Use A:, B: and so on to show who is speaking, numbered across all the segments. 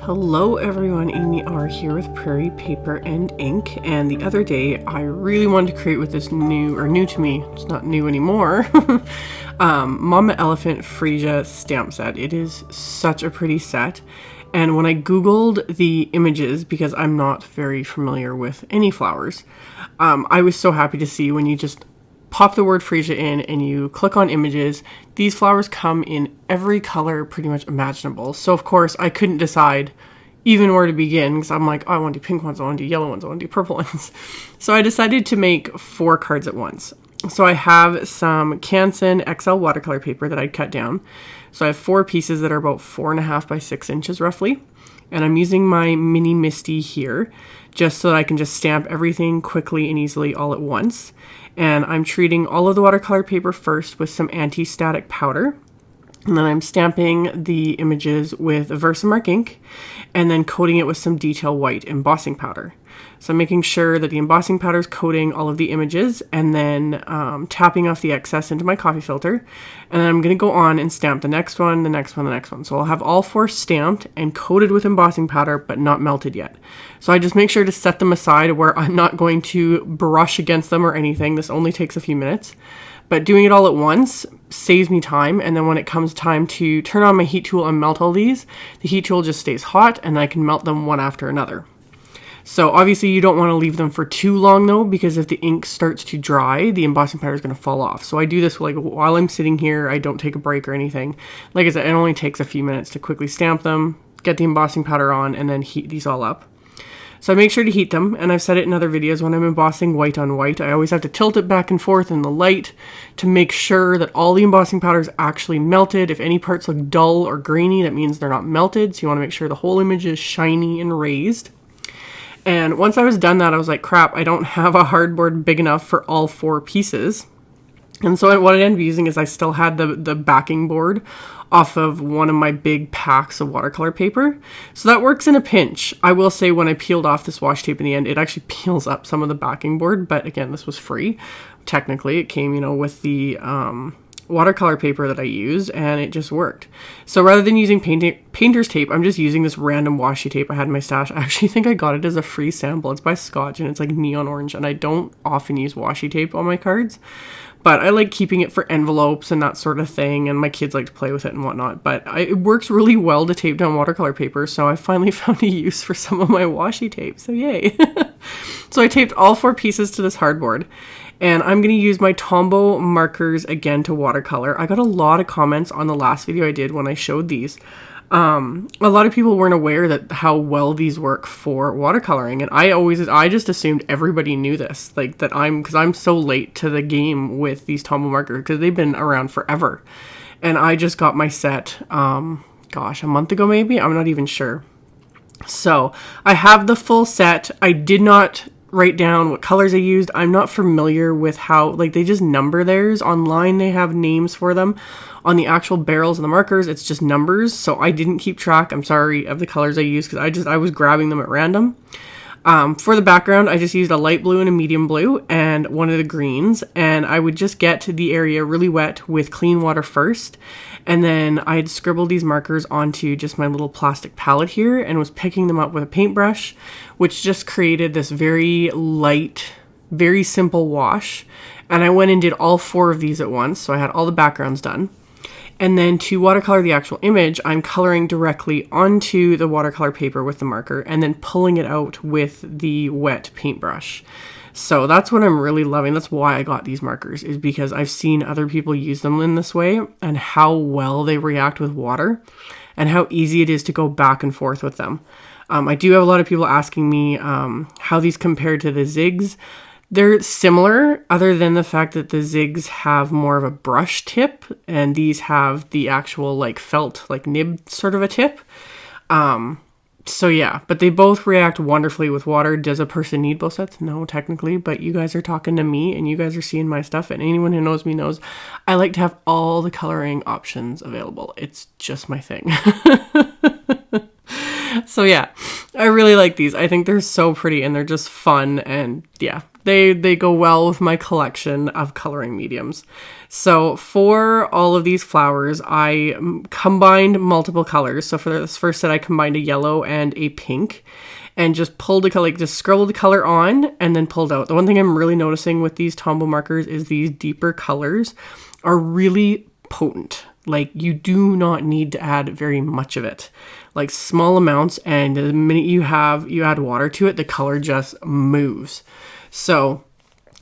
A: Hello everyone, AmyR here with Prairie Paper and Ink, and the other day I really wanted to create with this new to me, it's not new anymore, Mama Elephant Freesia stamp set. It is such a pretty set, and when I googled the images, because I'm not very familiar with any flowers, I was so happy to see when you just pop the word Freesia in and you click on images, these flowers come in every color pretty much imaginable. So of course I couldn't decide even where to begin, because I'm like, oh, I want to do pink ones, I want to do yellow ones, I want to do purple ones. So I decided to make 4 cards at once. So I have some Canson XL watercolor paper that I'd cut down. So I have 4 pieces that are about 4.5 by 6 inches roughly. And I'm using my mini Misty here just so that I can just stamp everything quickly and easily all at once. And I'm treating all of the watercolor paper first with some anti-static powder. And then I'm stamping the images with Versamark ink and then coating it with some detail white embossing powder. So I'm making sure that the embossing powder is coating all of the images and then tapping off the excess into my coffee filter. And then I'm going to go on and stamp the next one, the next one, the next one. So I'll have all 4 stamped and coated with embossing powder, but not melted yet. So I just make sure to set them aside where I'm not going to brush against them or anything. This only takes a few minutes. But doing it all at once saves me time, and then when it comes time to turn on my heat tool and melt all these, the heat tool just stays hot and I can melt them one after another. So obviously you don't want to leave them for too long though, because if the ink starts to dry, the embossing powder is going to fall off. So I do this like while I'm sitting here. I don't take a break or anything. Like I said, it only takes a few minutes to quickly stamp them, get the embossing powder on, and then heat these all up. So I make sure to heat them, and I've said it in other videos, when I'm embossing white on white, I always have to tilt it back and forth in the light to make sure that all the embossing powder is actually melted. If any parts look dull or grainy, that means they're not melted, so you want to make sure the whole image is shiny and raised. And once I was done that, I was like, crap, I don't have a hardboard big enough for all 4 pieces. And so what I ended up using is I still had the backing board off of one of my big packs of watercolor paper. So that works in a pinch. I will say when I peeled off this washi tape in the end, it actually peels up some of the backing board. But again, this was free. Technically, it came, with the watercolor paper that I used, and it just worked. So rather than using painter's tape, I'm just using this random washi tape I had in my stash. I actually think I got it as a free sample. It's by Scotch, and it's like neon orange, and I don't often use washi tape on my cards. But I like keeping it for envelopes and that sort of thing, and my kids like to play with it and whatnot. But it works really well to tape down watercolor paper, so I finally found a use for some of my washi tape, so yay. So I taped all 4 pieces to this hardboard, and I'm going to use my Tombow markers again to watercolor. I got a lot of comments on the last video I did when I showed these. A lot of people weren't aware that how well these work for watercoloring, and I just assumed everybody knew this, like that because I'm so late to the game with these Tombow markers because they've been around forever, and I just got my set gosh, a month ago maybe, I'm not even sure. So I have the full set. I did not write down what colors I used. I'm not familiar with how, like, they just number theirs. Online they have names for them. On the actual barrels and the markers, it's just numbers. So I didn't keep track, I'm sorry, of the colors I used because I was grabbing them at random. For the background, I just used a light blue and a medium blue and one of the greens, and I would just get the area really wet with clean water first, and then I had scribbled these markers onto just my little plastic palette here and was picking them up with a paintbrush, which just created this very light, very simple wash. And I went and did all 4 of these at once, so I had all the backgrounds done. And then to watercolor the actual image, I'm coloring directly onto the watercolor paper with the marker and then pulling it out with the wet paintbrush. So that's what I'm really loving. That's why I got these markers, is because I've seen other people use them in this way and how well they react with water and how easy it is to go back and forth with them. I do have a lot of people asking me how these compare to the zigs. They're similar, other than the fact that the zigs have more of a brush tip and these have the actual like felt, like nib sort of a tip. So yeah, but they both react wonderfully with water. Does a person need both sets? No, technically, but you guys are talking to me and you guys are seeing my stuff, and anyone who knows me knows I like to have all the coloring options available. It's just my thing. So yeah, I really like these. I think they're so pretty and they're just fun, and yeah, They go well with my collection of coloring mediums. So for all of these flowers, I combined multiple colors. So for this first set, I combined a yellow and a pink, and just pulled the color, like just scribbled the color on and then pulled out. The one thing I'm really noticing with these Tombow markers is these deeper colors are really potent. Like, you do not need to add very much of it, like small amounts, and the minute you add water to it, the color just moves. So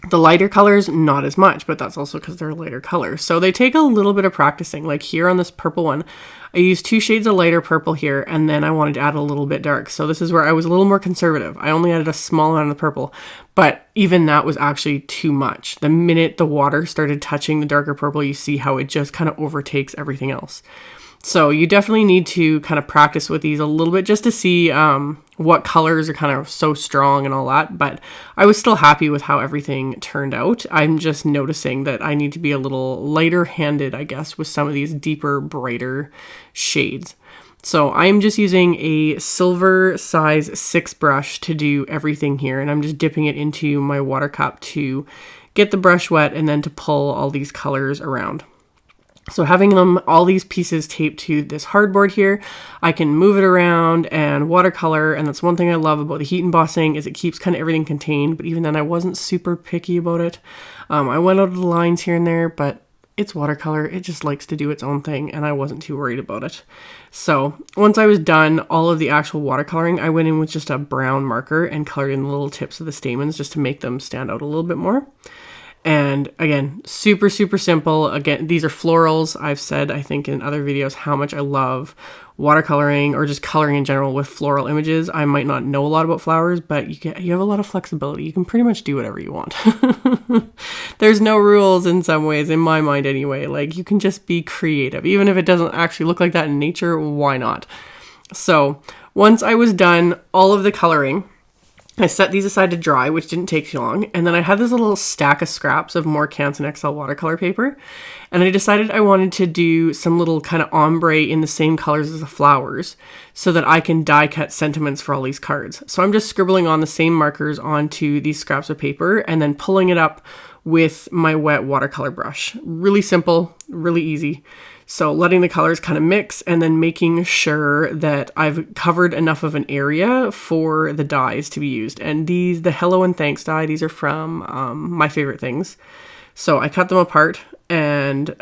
A: the lighter colors, not as much, but that's also because they're lighter colors. So they take a little bit of practicing. Like here on this purple one, I used 2 shades of lighter purple here, and then I wanted to add a little bit dark. So this is where I was a little more conservative. I only added a small amount of the purple, but even that was actually too much. The minute the water started touching the darker purple, you see how it just kind of overtakes everything else. So you definitely need to kind of practice with these a little bit just to see what colors are kind of so strong and all that. But I was still happy with how everything turned out. I'm just noticing that I need to be a little lighter handed, I guess, with some of these deeper, brighter shades. So I'm just using a silver size 6 brush to do everything here. And I'm just dipping it into my water cup to get the brush wet and then to pull all these colors around. So having all these pieces taped to this hardboard here, I can move it around and watercolor. And that's one thing I love about the heat embossing is it keeps kind of everything contained. But even then, I wasn't super picky about it. I went out of the lines here and there, but it's watercolor. It just likes to do its own thing, and I wasn't too worried about it. So once I was done all of the actual watercoloring, I went in with just a brown marker and colored in the little tips of the stamens just to make them stand out a little bit more. And again, super, super simple. Again, these are florals. I've said, I think in other videos, how much I love watercoloring or just coloring in general with floral images. I might not know a lot about flowers, but you have a lot of flexibility. You can pretty much do whatever you want. There's no rules in some ways, in my mind anyway. Like, you can just be creative. Even if it doesn't actually look like that in nature, why not? So once I was done all of the coloring, I set these aside to dry, which didn't take too long. And then I had this little stack of scraps of more Canson XL watercolor paper. And I decided I wanted to do some little kind of ombre in the same colors as the flowers so that I can die cut sentiments for all these cards. So I'm just scribbling on the same markers onto these scraps of paper and then pulling it up with my wet watercolor brush. Really simple, really easy. So letting the colors kind of mix and then making sure that I've covered enough of an area for the dyes to be used. And the Hello and Thanks die, these are from My Favorite Things. So I cut them apart and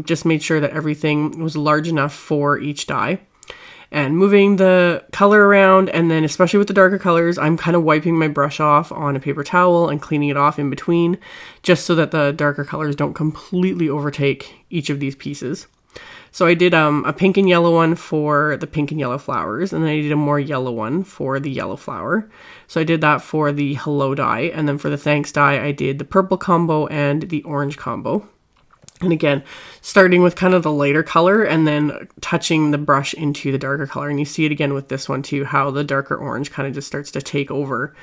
A: just made sure that everything was large enough for each dye. And moving the color around, and then especially with the darker colors, I'm kind of wiping my brush off on a paper towel and cleaning it off in between, just so that the darker colors don't completely overtake each of these pieces. So I did a pink and yellow one for the pink and yellow flowers, and then I did a more yellow one for the yellow flower. So I did that for the Hello die, and then for the Thanks die, I did the purple combo and the orange combo. And again, starting with kind of the lighter color and then touching the brush into the darker color. And you see it again with this one too, how the darker orange kind of just starts to take over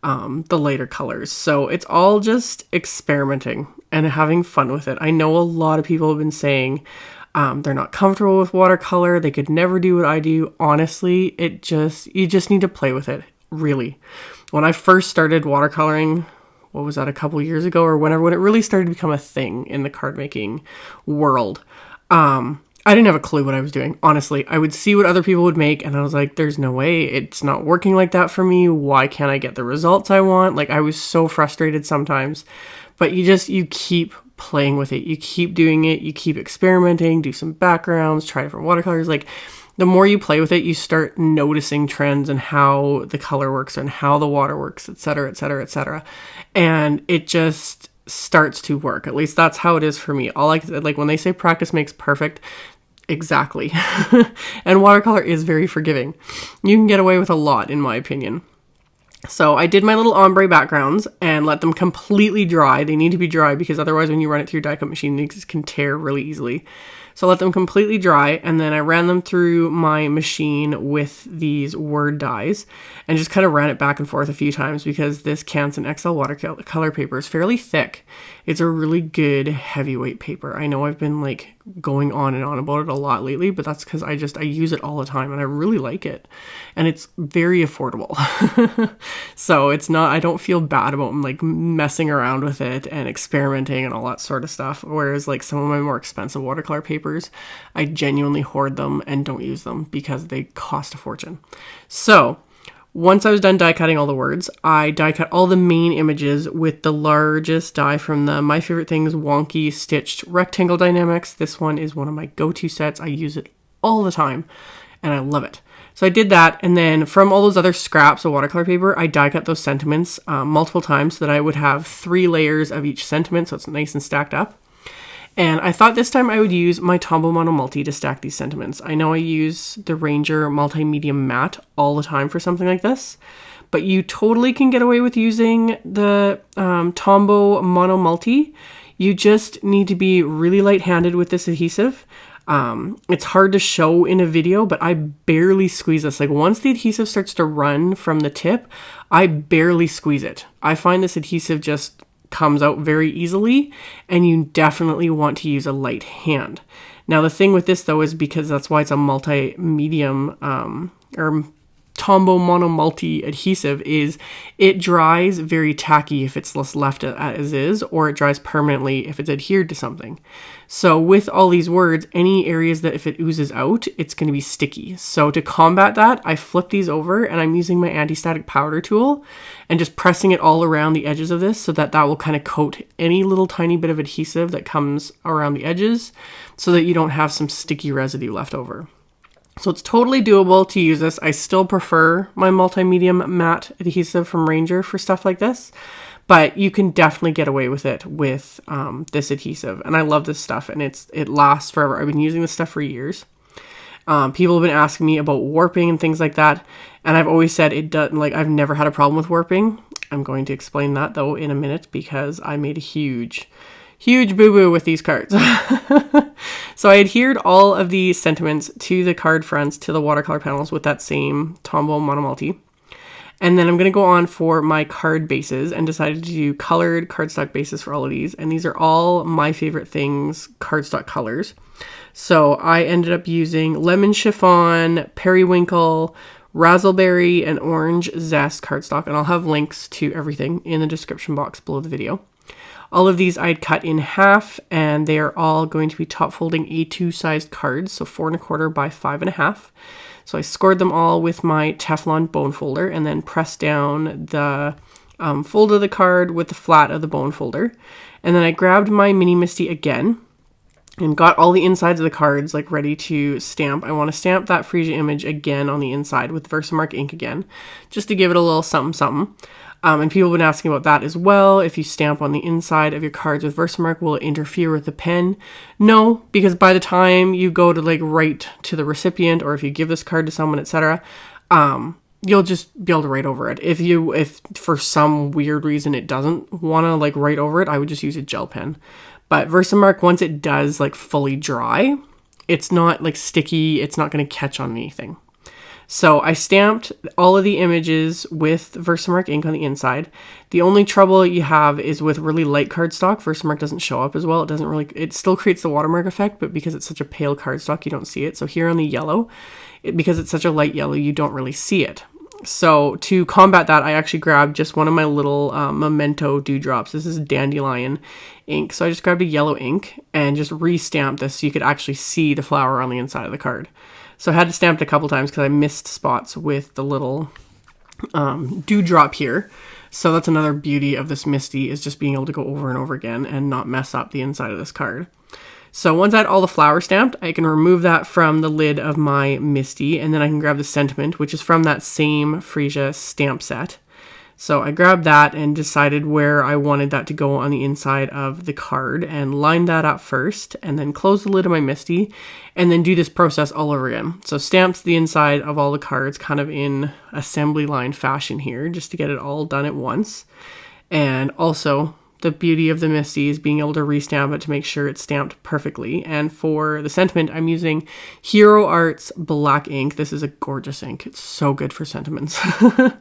A: the lighter colors. So it's all just experimenting and having fun with it. I know a lot of people have been saying they're not comfortable with watercolor. They could never do what I do. Honestly, you just need to play with it, really. When I first started watercoloring, what was that, a couple years ago or whenever, when it really started to become a thing in the card making world, I didn't have a clue what I was doing. Honestly, I would see what other people would make and I was like, there's no way, it's not working like that for me. Why can't I get the results I want? Like, I was so frustrated sometimes, but you keep playing with it. You keep doing it. You keep experimenting, do some backgrounds, try different watercolors. Like, the more you play with it, you start noticing trends and how the color works and how the water works, etc., etc., etc. And it just starts to work. At least that's how it is for me. Like when they say practice makes perfect, exactly. And watercolor is very forgiving. You can get away with a lot, in my opinion. So I did my little ombre backgrounds and let them completely dry. They need to be dry because otherwise when you run it through your die cut machine, these can tear really easily. So I let them completely dry, and then I ran them through my machine with these word dyes and just kind of ran it back and forth a few times because this Canson XL watercolor paper is fairly thick. It's a really good heavyweight paper. I know I've been like going on and on about it a lot lately, but that's because I use it all the time and I really like it. And it's very affordable. So it's not, I don't feel bad about like messing around with it and experimenting and all that sort of stuff. Whereas like some of my more expensive watercolor papers, I genuinely hoard them and don't use them because they cost a fortune. So once I was done die cutting all the words, I die cut all the main images with the largest die from the My Favorite Things wonky stitched rectangle Die-namics. This one is one of my go-to sets. I use it all the time and I love it. So I did that, and then from all those other scraps of watercolor paper, I die cut those sentiments multiple times so that I would have 3 layers of each sentiment, so it's nice and stacked up. And I thought this time I would use my Tombow Mono Multi to stack these sentiments. I know I use the Ranger Multi-Medium Matte all the time for something like this, but you totally can get away with using the Tombow Mono Multi. You just need to be really light-handed with this adhesive. It's hard to show in a video, but I barely squeeze this. Like once the adhesive starts to run from the tip, I barely squeeze it. I find this adhesive just comes out very easily, and you definitely want to use a light hand. Now the thing with this though is because that's why it's a multi-medium or Tombow Mono Multi adhesive, is it dries very tacky if it's just left as is, or it dries permanently if it's adhered to something. So with all these words, any areas that if it oozes out, it's going to be sticky. So to combat that, I flip these over and I'm using my anti-static powder tool and just pressing it all around the edges of this so that that will kind of coat any little tiny bit of adhesive that comes around the edges so that you don't have some sticky residue left over. So it's totally doable to use this. I still prefer my multi-medium matte adhesive from Ranger for stuff like this, but you can definitely get away with it with this adhesive. And I love this stuff, and it lasts forever. I've been using this stuff for years. People have been asking me about warping and things like that, and I've always said it doesn't, like, I've never had a problem with warping. I'm going to explain that though in a minute because I made a huge boo-boo with these cards. So I adhered all of the sentiments to the card fronts, to the watercolor panels with that same Tombow Mono Multi. And then I'm going to go on for my card bases and decided to do colored cardstock bases for all of these. And these are all My Favorite Things cardstock colors. So I ended up using lemon chiffon, periwinkle, razzleberry, and orange zest cardstock. And I'll have links to everything in the description box below the video. All of these I'd cut in half, and they are all going to be top folding A2 sized cards, so 4 1/4 by 5 1/2. So I scored them all with my Teflon bone folder and then pressed down the fold of the card with the flat of the bone folder. And then I grabbed my Mini Misty again and got all the insides of the cards like ready to stamp. I want to stamp that Freesia image again on the inside with Versamark ink again, just to give it a little something something. And people have been asking about that as well. If you stamp on the inside of your cards with Versamark, will it interfere with the pen? No, because by the time you go to like write to the recipient, or if you give this card to someone, etc., you'll just be able to write over it. If for some weird reason it doesn't want to like write over it, I would just use a gel pen. But Versamark, once it does like fully dry, it's not like sticky. It's not going to catch on anything. So I stamped all of the images with Versamark ink on the inside. The only trouble you have is with really light cardstock. Versamark doesn't show up as well. It still creates the watermark effect, but because it's such a pale cardstock, you don't see it. So here on the yellow, because it's such a light yellow, you don't really see it. So to combat that, I actually grabbed just one of my little Memento dewdrops. This is Dandelion ink. So I just grabbed a yellow ink and just re-stamped this so you could actually see the flower on the inside of the card. So I had to stamp it a couple times because I missed spots with the little dewdrop here. So that's another beauty of this Misty, is just being able to go over and over again and not mess up the inside of this card. So once I had all the flowers stamped, I can remove that from the lid of my Misty, and then I can grab the sentiment, which is from that same Freesia stamp set. So I grabbed that and decided where I wanted that to go on the inside of the card and lined that up first, and then close the lid of my Misty and then do this process all over again. So stamped the inside of all the cards kind of in assembly line fashion here, just to get it all done at once. And also the beauty of the Misty is being able to restamp it to make sure it's stamped perfectly. And for the sentiment, I'm using Hero Arts black ink. This is a gorgeous ink. It's so good for sentiments. I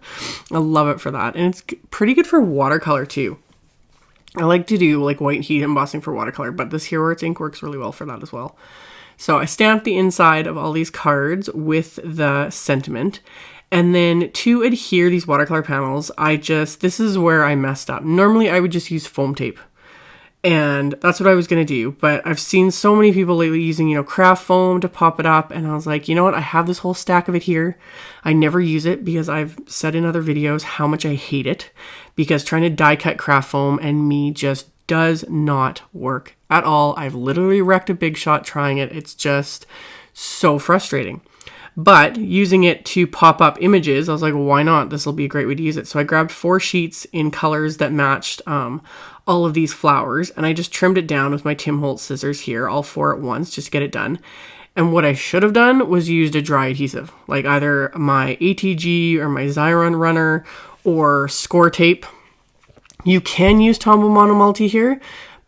A: love it for that. And it's pretty good for watercolor too. I like to do like white heat embossing for watercolor, but this Hero Arts ink works really well for that as well. So I stamped the inside of all these cards with the sentiment. And then to adhere these watercolor panels, this is where I messed up. Normally I would just use foam tape. And that's what I was going to do. But I've seen so many people lately using, craft foam to pop it up. And I was like, you know what? I have this whole stack of it here. I never use it because I've said in other videos how much I hate it. Because trying to die cut craft foam and me just does not work at all. I've literally wrecked a big shot trying it. It's just so frustrating. But using it to pop up images, I was like, well, why not? This will be a great way to use it. So I grabbed 4 sheets in colors that matched all of these flowers, and I just trimmed it down with my Tim Holtz scissors here, all 4 at once, just to get it done. And what I should have done was used a dry adhesive, like either my ATG or my Xyron runner or score tape. You can use Tombow Monomulti here,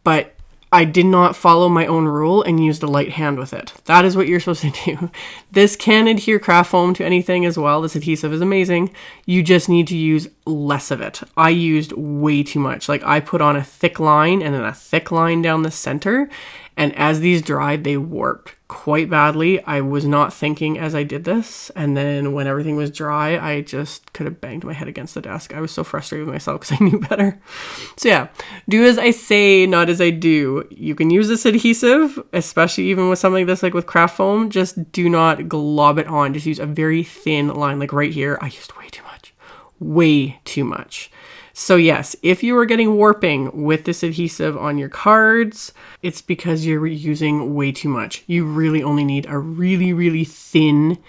A: but I did not follow my own rule and used a light hand with it. That is what you're supposed to do. This can adhere craft foam to anything as well. This adhesive is amazing. You just need to use less of it. I used way too much. Like I put on a thick line and then a thick line down the center. And as these dried, they warped quite badly. I was not thinking as I did this. And then when everything was dry, I just could have banged my head against the desk. I was so frustrated with myself because I knew better. So yeah, do as I say, not as I do. You can use this adhesive, especially even with something like this, like with craft foam. Just do not glob it on. Just use a very thin line. Like right here, I used way too much. Way too much. So yes, if you are getting warping with this adhesive on your cards, it's because you're using way too much. You really only need a really, really thin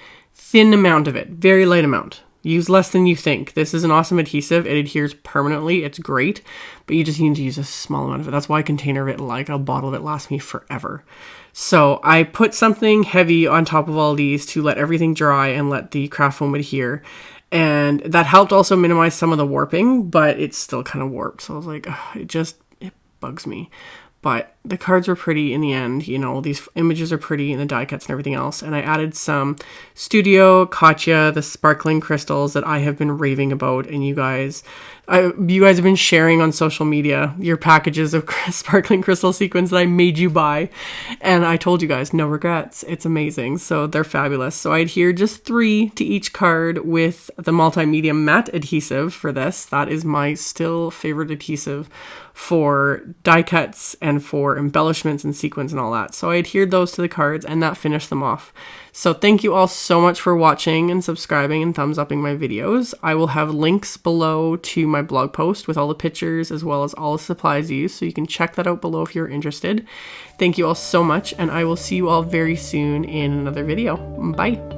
A: amount of it. Very light amount. Use less than you think. This is an awesome adhesive. It adheres permanently. It's great, but you just need to use a small amount of it. That's why a container of it, like a bottle of it, lasts me forever. So I put something heavy on top of all these to let everything dry and let the craft foam adhere. And that helped also minimize some of the warping, but it's still kind of warped. So I was like, it bugs me. But the cards were pretty in the end. These images are pretty and the die cuts and everything else. And I added some Studio Katya, the sparkling crystals that I have been raving about. And you guys have been sharing on social media your packages of sparkling crystal sequins that I made you buy. And I told you guys, no regrets. It's amazing. So they're fabulous. So I adhere just 3 to each card with the multimedia matte adhesive for this. That is my still favorite adhesive for die cuts and for embellishments and sequins and all that. So I adhered those to the cards and that finished them off. So thank you all so much for watching and subscribing and thumbs upping my videos. I will have links below to my blog post with all the pictures as well as all the supplies used, so you can check that out below if you're interested. Thank you all so much, and I will see you all very soon in another video. Bye!